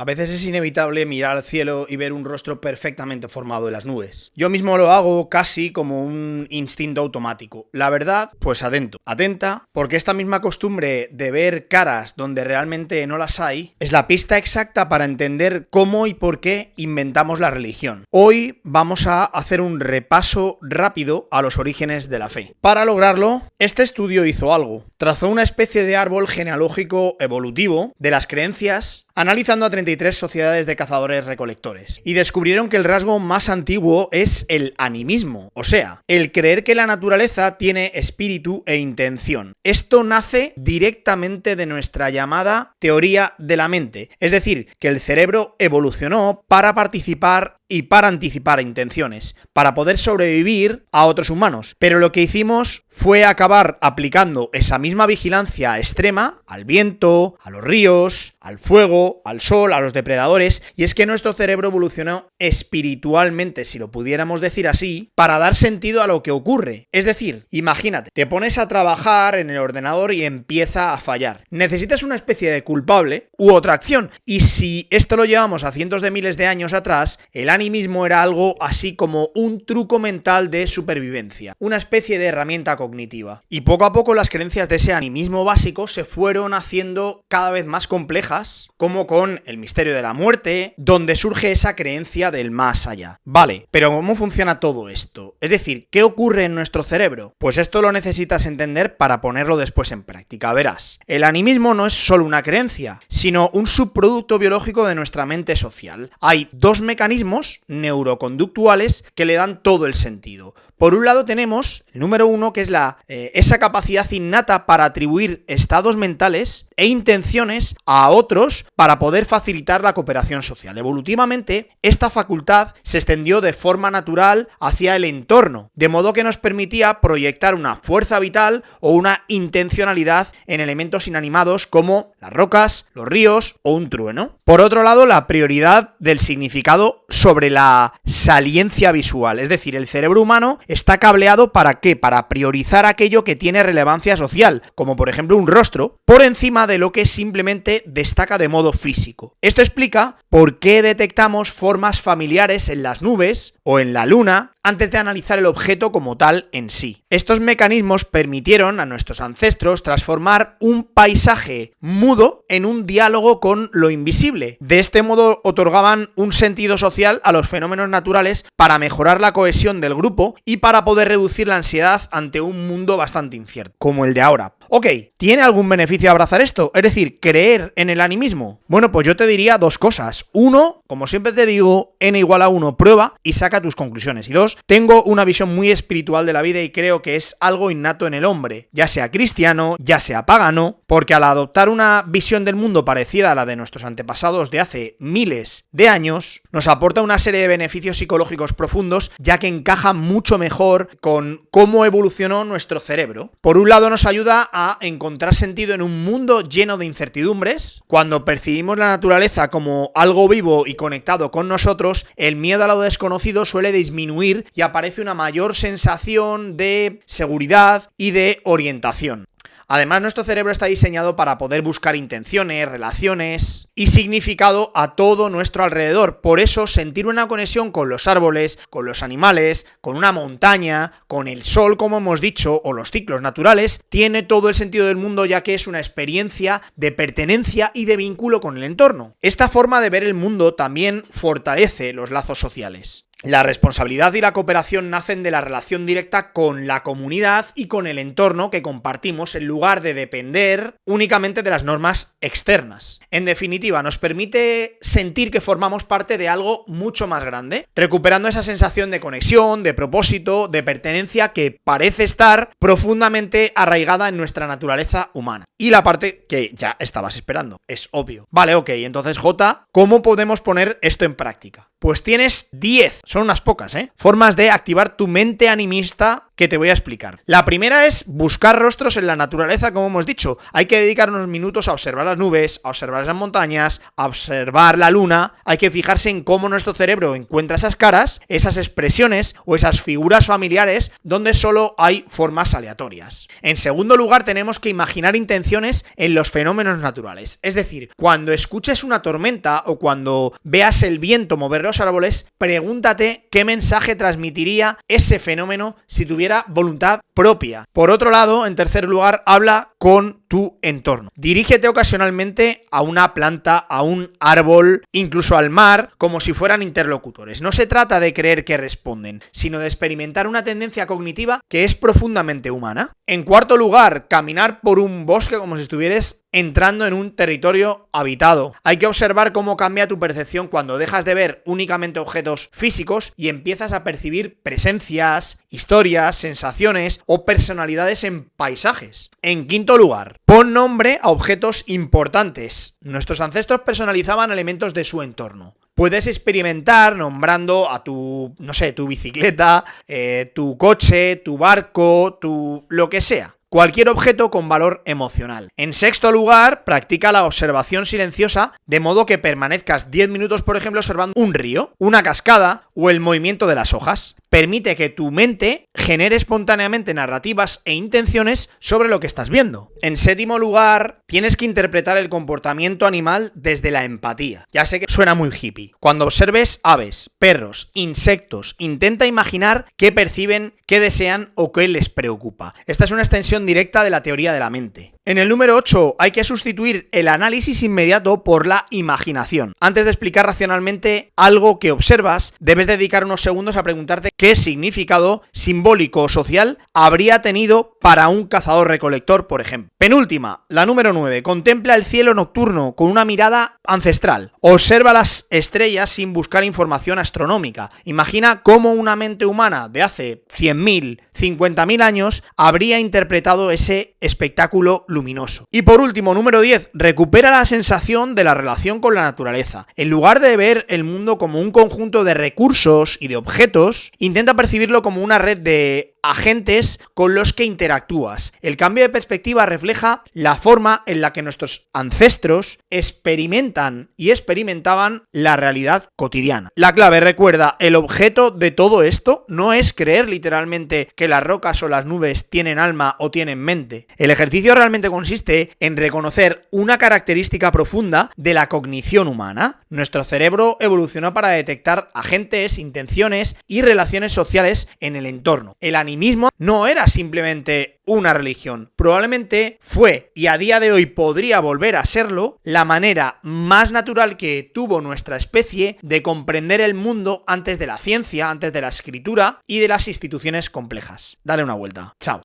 A veces es inevitable mirar al cielo y ver un rostro perfectamente formado en las nubes. Yo mismo lo hago casi como un instinto automático. La verdad, pues atenta, porque esta misma costumbre de ver caras donde realmente no las hay es la pista exacta para entender cómo y por qué inventamos la religión. Hoy vamos a hacer un repaso rápido a los orígenes de la fe. Para lograrlo, este estudio hizo algo. Trazó una especie de árbol genealógico evolutivo de las creencias, analizando a 33 sociedades de cazadores-recolectores, y descubrieron que el rasgo más antiguo es el animismo, o sea, el creer que la naturaleza tiene espíritu e intención. Esto nace directamente de nuestra llamada teoría de la mente, es decir, que el cerebro evolucionó para participar y para anticipar intenciones, para poder sobrevivir a otros humanos. Pero lo que hicimos fue acabar aplicando esa misma vigilancia extrema al viento, a los ríos, al fuego, al sol, a los depredadores, y es que nuestro cerebro evolucionó espiritualmente, si lo pudiéramos decir así, para dar sentido a lo que ocurre. Es decir, imagínate, te pones a trabajar en el ordenador y empieza a fallar. Necesitas una especie de culpable u otra acción, y si esto lo llevamos a cientos de miles de años atrás, el animismo era algo así como un truco mental de supervivencia, una especie de herramienta cognitiva. Y poco a poco las creencias de ese animismo básico se fueron haciendo cada vez más complejas, como con el misterio de la muerte, donde surge esa creencia del más allá. Vale, pero ¿cómo funciona todo esto? Es decir, ¿qué ocurre en nuestro cerebro? Pues esto lo necesitas entender para ponerlo después en práctica. Verás, el animismo no es solo una creencia, sino un subproducto biológico de nuestra mente social. Hay dos mecanismos neuroconductuales que le dan todo el sentido. Por un lado tenemos el número uno, que es esa capacidad innata para atribuir estados mentales e intenciones a otros para poder facilitar la cooperación social. Evolutivamente, esta facultad se extendió de forma natural hacia el entorno, de modo que nos permitía proyectar una fuerza vital o una intencionalidad en elementos inanimados como las rocas, los ríos o un trueno. Por otro lado, la prioridad del significado sobre la saliencia visual, es decir, el cerebro humano está cableado ¿para qué? Para priorizar aquello que tiene relevancia social, como por ejemplo un rostro, por encima de lo que simplemente destaca de modo físico. Esto explica por qué detectamos formas familiares en las nubes o en la luna antes de analizar el objeto como tal en sí. Estos mecanismos permitieron a nuestros ancestros transformar un paisaje mudo en un diálogo con lo invisible. De este modo otorgaban un sentido social a los fenómenos naturales para mejorar la cohesión del grupo y para poder reducir la ansiedad ante un mundo bastante incierto, como el de ahora. Ok, ¿tiene algún beneficio abrazar esto? Es decir, ¿creer en el animismo? Bueno, pues yo te diría dos cosas. Uno, como siempre te digo, n=1, prueba y saca tus conclusiones. Y dos, tengo una visión muy espiritual de la vida y creo que es algo innato en el hombre, ya sea cristiano, ya sea pagano, porque al adoptar una visión del mundo parecida a la de nuestros antepasados de hace miles de años, nos aporta una serie de beneficios psicológicos profundos, ya que encaja mucho mejor con cómo evolucionó nuestro cerebro. Por un lado, nos ayuda a encontrar sentido en un mundo lleno de incertidumbres. Cuando percibimos la naturaleza como algo vivo y conectado con nosotros, el miedo a lo desconocido suele disminuir y aparece una mayor sensación de seguridad y de orientación. Además, nuestro cerebro está diseñado para poder buscar intenciones, relaciones y significado a todo nuestro alrededor. Por eso, sentir una conexión con los árboles, con los animales, con una montaña, con el sol, como hemos dicho, o los ciclos naturales, tiene todo el sentido del mundo, ya que es una experiencia de pertenencia y de vínculo con el entorno. Esta forma de ver el mundo también fortalece los lazos sociales. La responsabilidad y la cooperación nacen de la relación directa con la comunidad y con el entorno que compartimos en lugar de depender únicamente de las normas externas. En definitiva, nos permite sentir que formamos parte de algo mucho más grande, recuperando esa sensación de conexión, de propósito, de pertenencia que parece estar profundamente arraigada en nuestra naturaleza humana. Y la parte que ya estabas esperando, es obvio. Vale, ok, entonces J, ¿cómo podemos poner esto en práctica? Pues tienes 10, son unas pocas, formas de activar tu mente animista que te voy a explicar. La primera es buscar rostros en la naturaleza, como hemos dicho. Hay que dedicar unos minutos a observar las nubes, a observar las montañas, a observar la luna. Hay que fijarse en cómo nuestro cerebro encuentra esas caras, esas expresiones o esas figuras familiares donde solo hay formas aleatorias. En segundo lugar, tenemos que imaginar intenciones en los fenómenos naturales. Es decir, cuando escuches una tormenta o cuando veas el viento mover los árboles, pregúntate qué mensaje transmitiría ese fenómeno si tuviera voluntad propia. Por otro lado, en tercer lugar, habla con tu entorno. Dirígete ocasionalmente a una planta, a un árbol, incluso al mar, como si fueran interlocutores. No se trata de creer que responden, sino de experimentar una tendencia cognitiva que es profundamente humana. En cuarto lugar, caminar por un bosque como si estuvieras entrando en un territorio habitado. Hay que observar cómo cambia tu percepción cuando dejas de ver únicamente objetos físicos y empiezas a percibir presencias, historias, sensaciones o personalidades en paisajes. En quinto lugar, pon nombre a objetos importantes. Nuestros ancestros personalizaban elementos de su entorno. Puedes experimentar nombrando a tu bicicleta, tu coche, tu barco, lo que sea. Cualquier objeto con valor emocional. En sexto lugar, practica la observación silenciosa, de modo que permanezcas 10 minutos, por ejemplo, observando un río, una cascada o el movimiento de las hojas. Permite que tu mente genere espontáneamente narrativas e intenciones sobre lo que estás viendo. En séptimo lugar, tienes que interpretar el comportamiento animal desde la empatía. Ya sé que suena muy hippie. Cuando observes aves, perros, insectos, intenta imaginar qué perciben, qué desean o qué les preocupa. Esta es una extensión directa de la teoría de la mente. En el número 8 hay que sustituir el análisis inmediato por la imaginación. Antes de explicar racionalmente algo que observas, debes dedicar unos segundos a preguntarte qué significado simbólico o social habría tenido para un cazador-recolector, por ejemplo. Penúltima, la número 9. Contempla el cielo nocturno con una mirada ancestral. Observa las estrellas sin buscar información astronómica. Imagina cómo una mente humana de hace 100.000, 50.000 años habría interpretado ese espectáculo luminoso. Y por último, número 10, recupera la sensación de la relación con la naturaleza. En lugar de ver el mundo como un conjunto de recursos y de objetos, intenta percibirlo como una red de agentes con los que interactúas. El cambio de perspectiva refleja la forma en la que nuestros ancestros experimentan y experimentaban la realidad cotidiana. La clave, recuerda, el objeto de todo esto no es creer literalmente que las rocas o las nubes tienen alma o tienen mente. El ejercicio realmente consiste en reconocer una característica profunda de la cognición humana. Nuestro cerebro evolucionó para detectar agentes, intenciones y relaciones sociales en el entorno. El animismo no era simplemente una religión. Probablemente fue, y a día de hoy podría volver a serlo, la manera más natural que tuvo nuestra especie de comprender el mundo antes de la ciencia, antes de la escritura y de las instituciones complejas. Dale una vuelta. Chao.